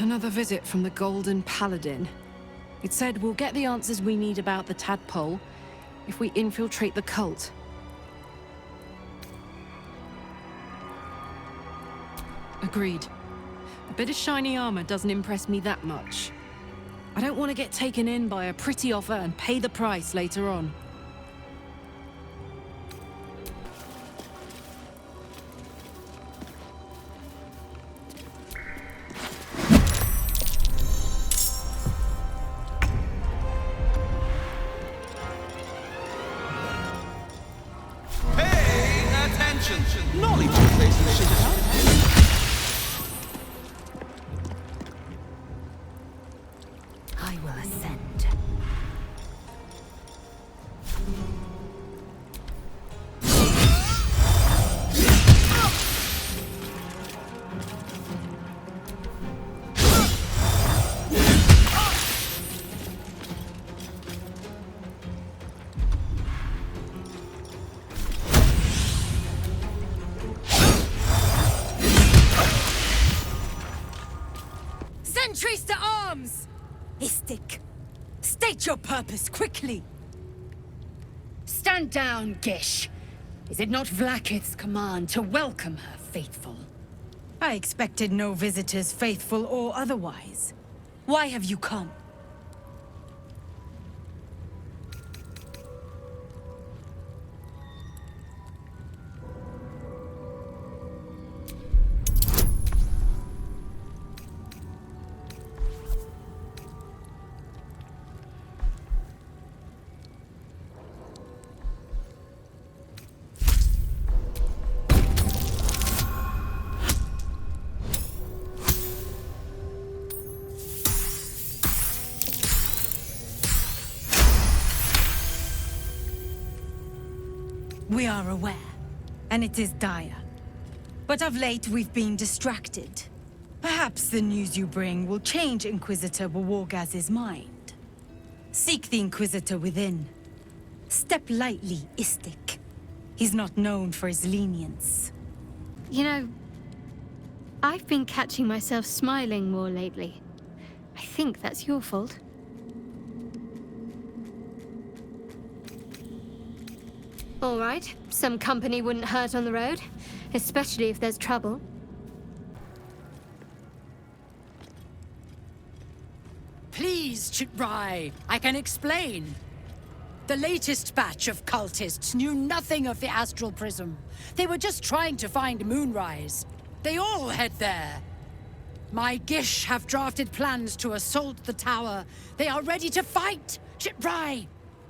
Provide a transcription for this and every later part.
Another visit from the Golden Paladin. It said we'll get the answers we need about the tadpole if we infiltrate the cult. Agreed. A bit of shiny armor doesn't impress me that much. I don't want to get taken in by a pretty offer and pay the price later on. Knowledge places should help. I will ascend. Sentries to arms! Istik, state your purpose quickly! Stand down, Gish. Is it not Vlaakith's command to welcome her faithful? I expected no visitors, faithful or otherwise. Why have you come? We are aware, and it is dire. But of late, we've been distracted. Perhaps the news you bring will change Inquisitor Wargaz's mind. Seek the Inquisitor within. Step lightly, Istik. He's not known for his lenience. You know, I've been catching myself smiling more lately. I think that's your fault. All right, some company wouldn't hurt on the road, especially if there's trouble. Please, Chitrai, I can explain. The latest batch of cultists knew nothing of the Astral Prism. They were just trying to find Moonrise. They all head there. My Gish have drafted plans to assault the tower. They are ready to fight, Chitrai.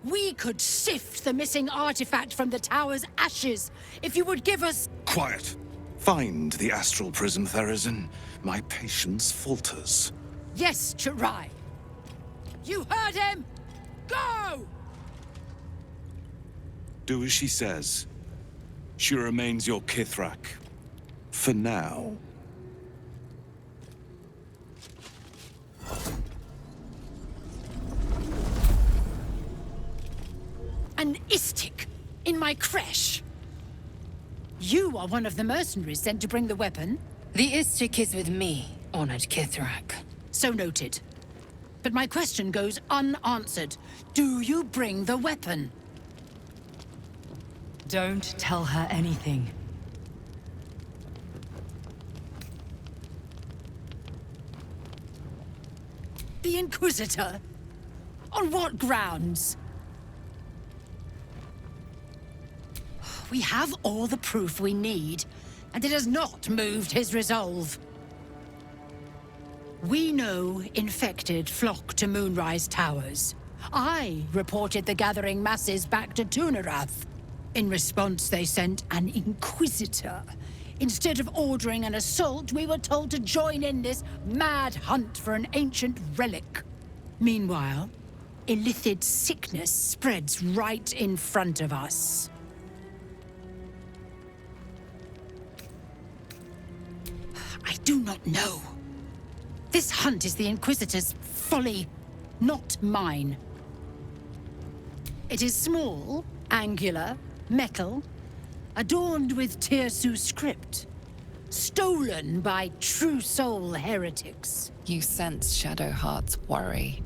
We could sift the missing artifact from the tower's ashes if you would give us... Quiet. Find the Astral Prism, Therazin. My patience falters. Yes, Chitrai. You heard him! Go! Do as she says. She remains your Kithrak. For now. An Istik in my creche. You are one of the mercenaries sent to bring the weapon. The Istik is with me, honored Kithrak. So noted. But my question goes unanswered. Do you bring the weapon? Don't tell her anything. The Inquisitor? On what grounds? We have all the proof we need, and it has not moved his resolve. We know infected flock to Moonrise Towers. I reported the gathering masses back to Tunarath. In response, they sent an Inquisitor. Instead of ordering an assault, we were told to join in this mad hunt for an ancient relic. Meanwhile, Illithid sickness spreads right in front of us. I do not know. This hunt is the Inquisitor's folly, not mine. It is small, angular, metal, adorned with Tirsu script. stolen by true soul heretics. You sense Shadowheart's worry.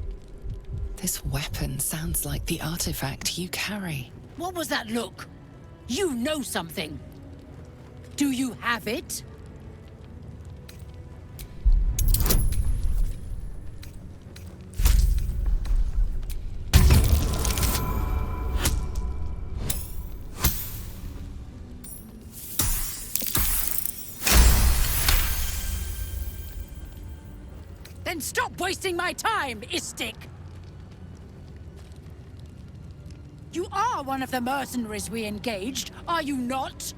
This weapon sounds like the artifact you carry. What was that look? You know something. Do you have it? Then stop wasting my time, Istik! You are one of the mercenaries we engaged, are you not?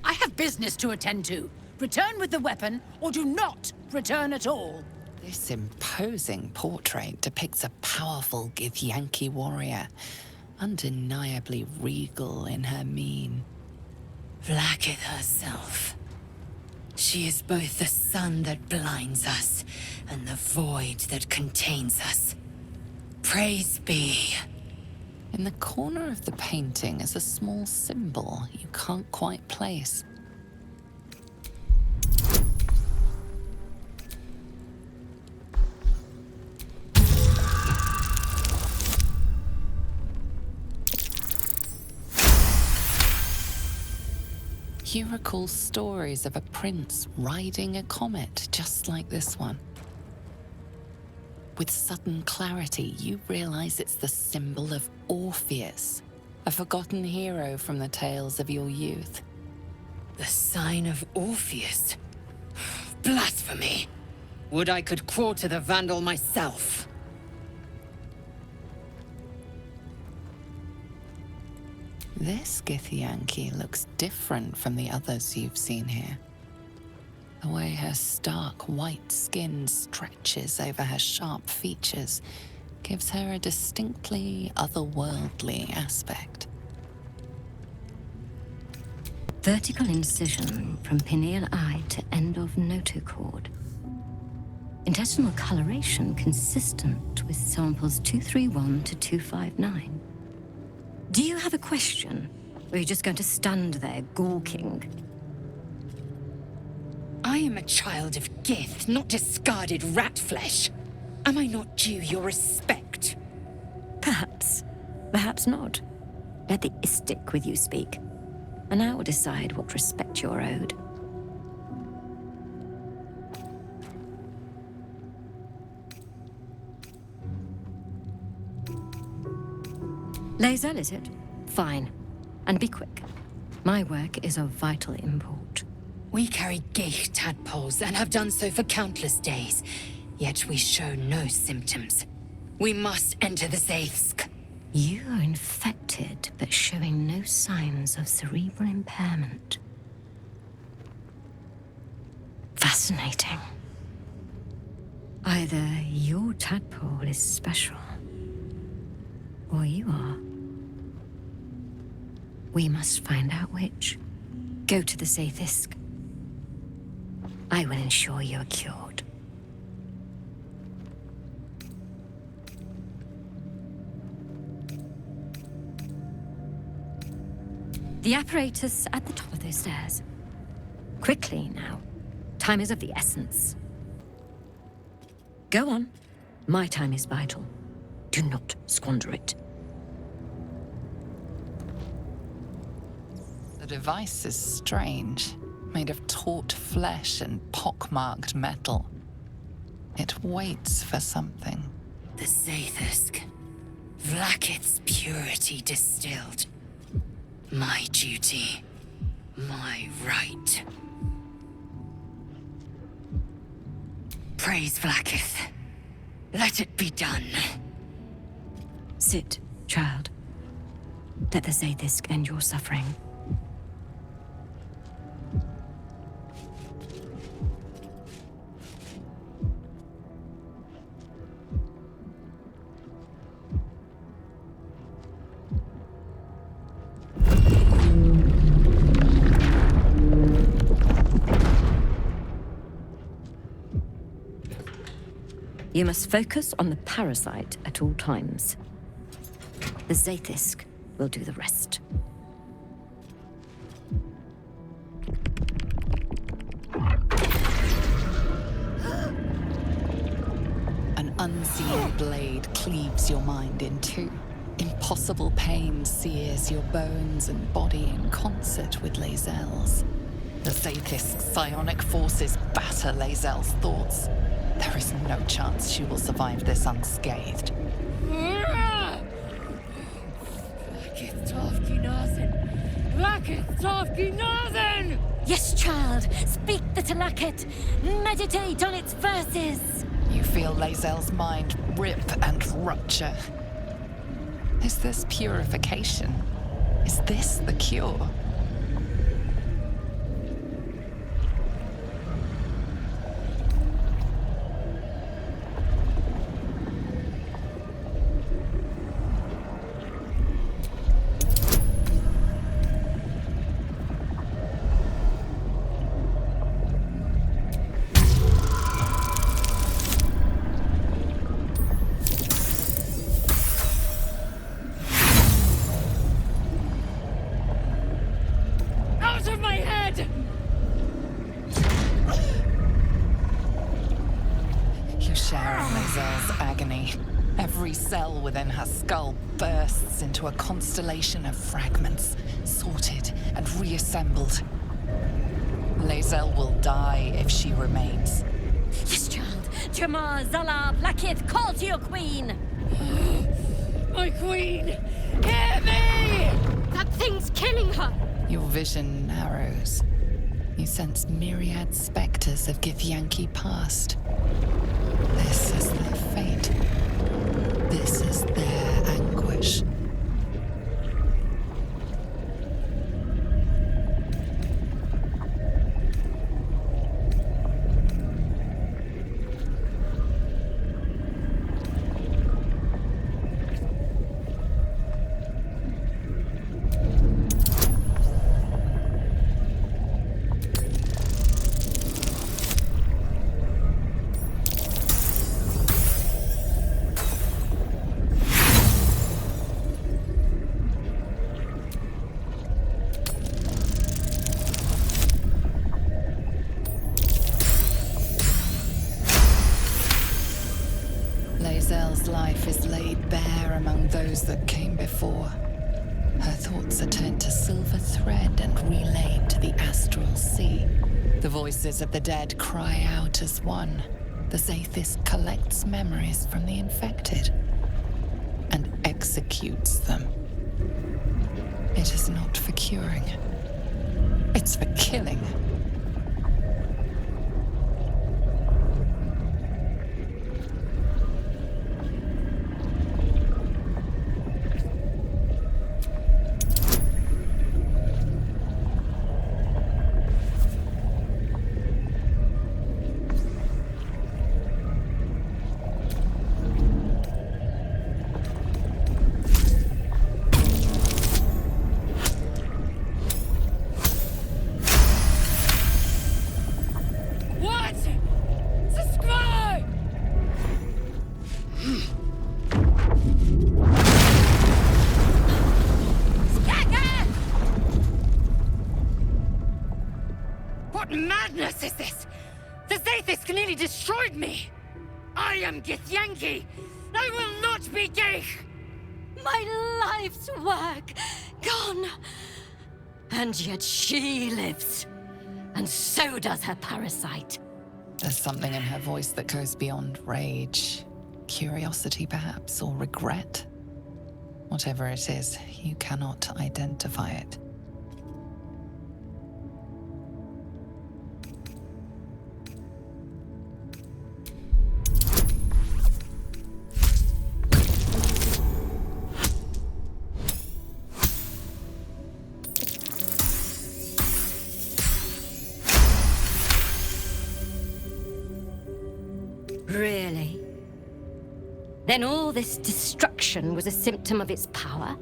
I have business to attend to. Return with the weapon, or do not return at all. This imposing portrait depicts a powerful Githyanki warrior, undeniably regal in her mien. Vlaakith herself. She is both the sun that blinds us and the void that contains us. Praise be. In the corner of the painting is a small symbol you can't quite place. You recall stories of a prince riding a comet just like this one. With sudden clarity, you realize it's the symbol of Orpheus, a forgotten hero from the tales of your youth. The sign of Orpheus. Blasphemy! Would I could quarter the Vandal myself. This Githyanki looks different from the others you've seen here. The way her stark white skin stretches over her sharp features gives her a distinctly otherworldly aspect. Vertical incision from pineal eye to end of notochord. Intestinal coloration consistent with samples 231 to 259. Do you have a question? Or are you just going to stand there gawking? I am a child of Gith, not discarded rat flesh. Am I not due your respect? Perhaps. Perhaps not. Let the Istik with you speak, and I will decide what respect you're owed. Lae'zel, is it? Fine. And be quick. My work is of vital import. We carry Geich tadpoles and have done so for countless days, yet we show no symptoms. We must enter the Zaithsk. You are infected, but showing no signs of cerebral impairment. Fascinating. Either your tadpole is special, or you are. We must find out which. Go to the Zaithsk. I will ensure you are cured. The apparatus at the top of those stairs. Quickly now. Time is of the essence. Go on. My time is vital. Do not squander it. The device is strange, made of taut flesh and pockmarked metal. It waits for something. The Zaithsk. Vlaakith's purity distilled. My duty. My right. Praise Vlaakith. Let it be done. Sit, child. Let the Zaithsk end your suffering. You must focus on the parasite at all times. The Zaithsk will do the rest. An unseen blade cleaves your mind in two. Impossible pain sears your bones and body in concert with Lae'zel's. The Zaith's psionic forces batter Lae'zel's thoughts. There is no chance she will survive this unscathed. Yes, child. Speak the Talaket. Meditate on its verses. You feel Lae'zel's mind rip and rupture. Is this purification? Is this the cure? Every cell within her skull bursts into a constellation of fragments, sorted and reassembled. Lae'zel will die if she remains. Yes, child. Jamar, Zala, Blackith, call to your queen! My queen! Hear me! That thing's killing her! Your vision narrows. You sense myriad specters of Githyanki past. This is their fate. This is their anguish. Lae'zel's life is laid bare among those that came before. Her thoughts are turned to silver thread and relayed to the astral sea. The voices of the dead cry out as one. The Zaithis collects memories from the infected and executes them. It is not for curing. It's for killing. What madness is this? The Zaithis nearly destroyed me! I am Githyanki! I will not be Geich! My life's work gone. And yet she lives. And so does her parasite. There's something in her voice that goes beyond rage. Curiosity, perhaps, or regret. Whatever it is, you cannot identify it. Really? Then all this destruction was a symptom of its power?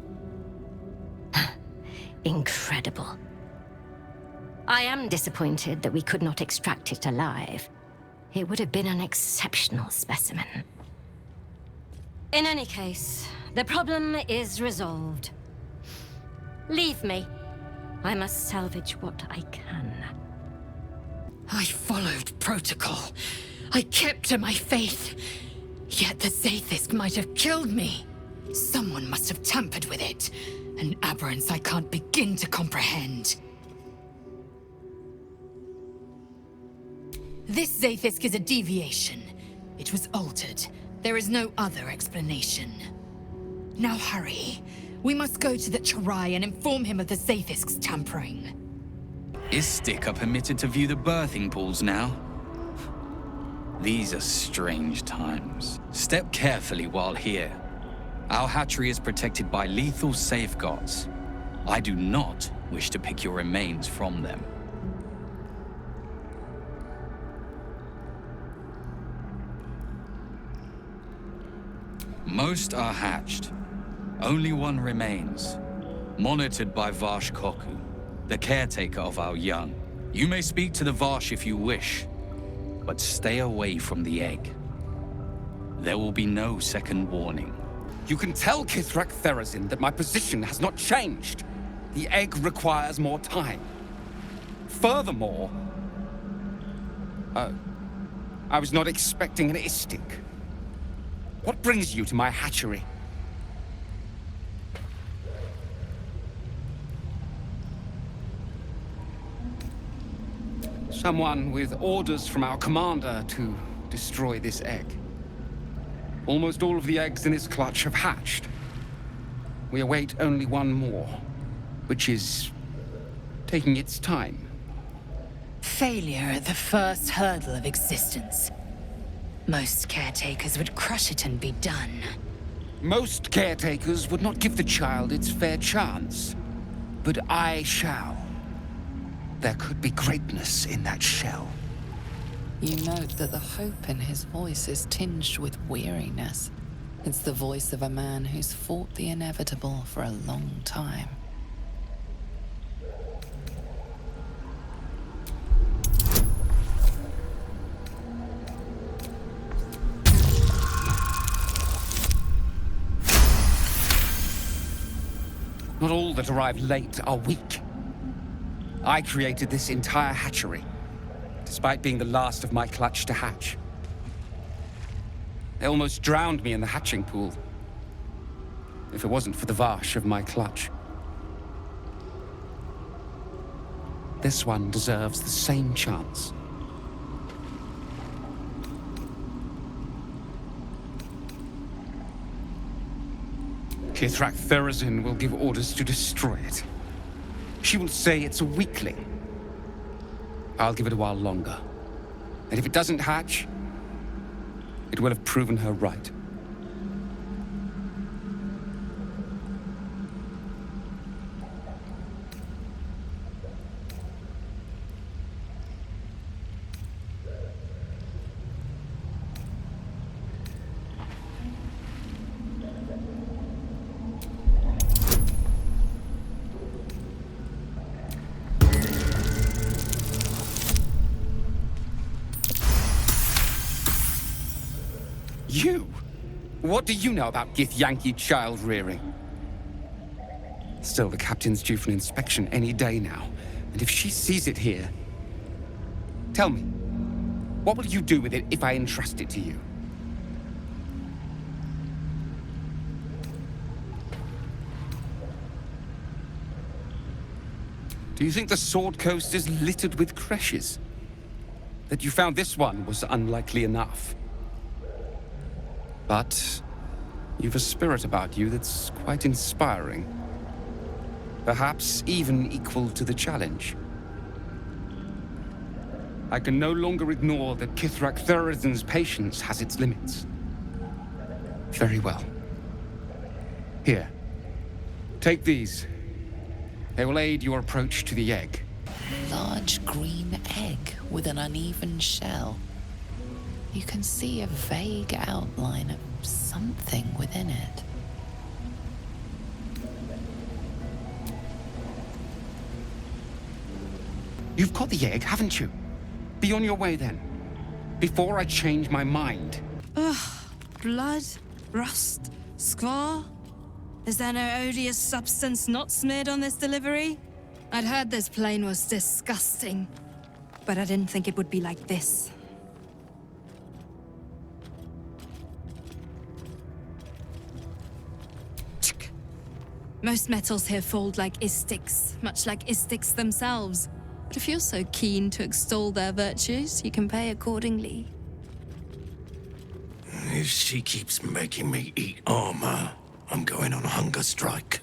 Incredible. I am disappointed that we could not extract it alive. It would have been an exceptional specimen. In any case, the problem is resolved. Leave me. I must salvage what I can. I followed protocol. I kept to my faith. Yet the Zaithisk might have killed me. Someone must have tampered with it. An aberrance I can't begin to comprehend. This Zaithisk is a deviation. It was altered. There is no other explanation. Now hurry. We must go to the Charai and inform him of the Zaithisk's tampering. Is Sticker permitted to view the birthing pools now? These are strange times. Step carefully while here. Our hatchery is protected by lethal safeguards. I do not wish to pick your remains from them. Most are hatched. Only one remains, monitored by Varsh Koku, the caretaker of our young. You may speak to the Varsh if you wish, but stay away from the egg. There will be no second warning. You can tell Kithrak Therazin that my position has not changed. The egg requires more time. Furthermore, I was not expecting an Istik. What brings you to my hatchery? Someone with orders from our commander to destroy this egg. Almost all of the eggs in its clutch have hatched. We await only one more, which is taking its time. Failure at the first hurdle of existence. Most caretakers would crush it and be done. Most caretakers would not give the child its fair chance, but I shall. There could be greatness in that shell. You note that the hope in his voice is tinged with weariness. It's the voice of a man who's fought the inevitable for a long time. Not all that arrive late are weak. I created this entire hatchery, despite being the last of my clutch to hatch. They almost drowned me in the hatching pool, if it wasn't for the Varsh of my clutch. This one deserves the same chance. Kithrak Therazin will give orders to destroy it. She will say it's a weakling. I'll give it a while longer. And if it doesn't hatch, it will have proven her right. You? What do you know about Githyanki child rearing? Still, the captain's due for an inspection any day now. And if she sees it here... Tell me, what will you do with it if I entrust it to you? Do you think the Sword Coast is littered with creches? That you found this one was unlikely enough. But you've a spirit about you that's quite inspiring. Perhaps even equal to the challenge. I can no longer ignore that Kithrak Therazin's patience has its limits. Very well. Here. Take these. They will aid your approach to the egg. Large green egg with an uneven shell. You can see a vague outline of something within it. You've got the egg, haven't you? Be on your way then. Before I change my mind. Ugh. Blood, rust, scar. Is there no odious substance not smeared on this delivery? I'd heard this plane was disgusting, but I didn't think it would be like this. Most metals here fold like istics, much like istics themselves. But if you're so keen to extol their virtues, you can pay accordingly. If she keeps making me eat armor, I'm going on a hunger strike.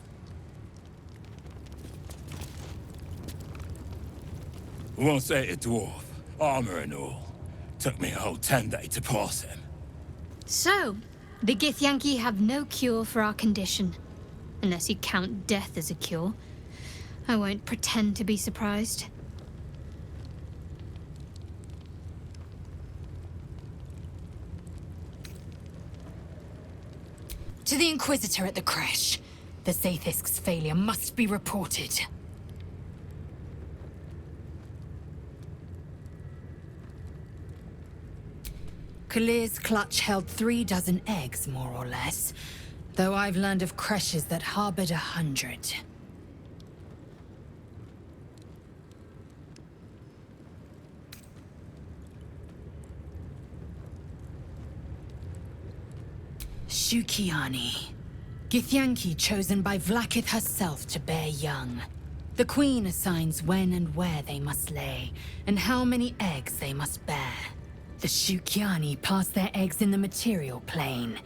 Once ate a dwarf, armor and all. Took me a whole 10 days to pass him. So, the Githyanki have no cure for our condition. Unless you count death as a cure. I won't pretend to be surprised. To the Inquisitor at the crash. The Zaithisk's failure must be reported. Kalir's clutch held 36 eggs, more or less. Though I've learned of creches that harbored 100. Shukiani. Githyanki chosen by Vlaakith herself to bear young. The Queen assigns when and where they must lay, and how many eggs they must bear. The Shukiani pass their eggs in the material plane.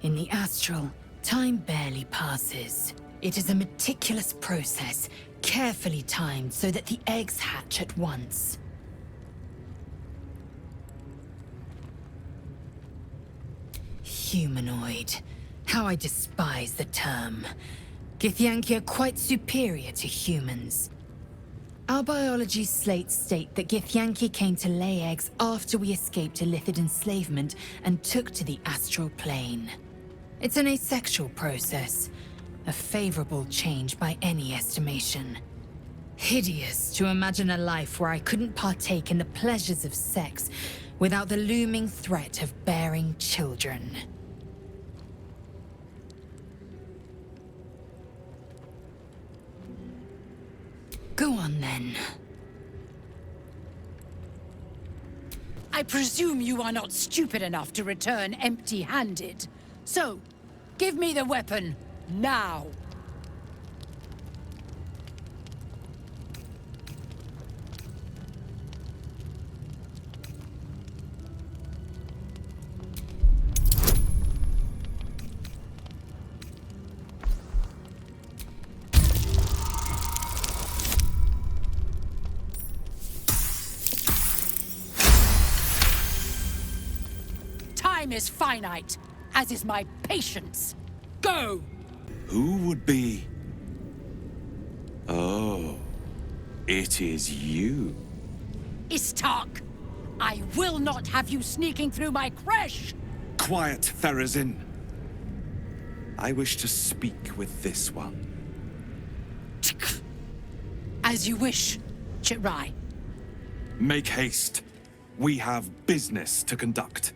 In the astral, time barely passes. It is a meticulous process, carefully timed so that the eggs hatch at once. Humanoid. How I despise the term. Githyanki are quite superior to humans. Our biology slates state that Githyanki came to lay eggs after we escaped Illithid enslavement and took to the astral plane. It's an asexual process, a favorable change by any estimation. Hideous to imagine a life where I couldn't partake in the pleasures of sex without the looming threat of bearing children. Go on then. I presume you are not stupid enough to return empty-handed. So, give me the weapon, now! Time is finite, as is my patience. Go! Who would be? Oh, it is you. Istark! I will not have you sneaking through my creche! Quiet, Therazin. I wish to speak with this one. As you wish, Chitrai. Make haste. We have business to conduct.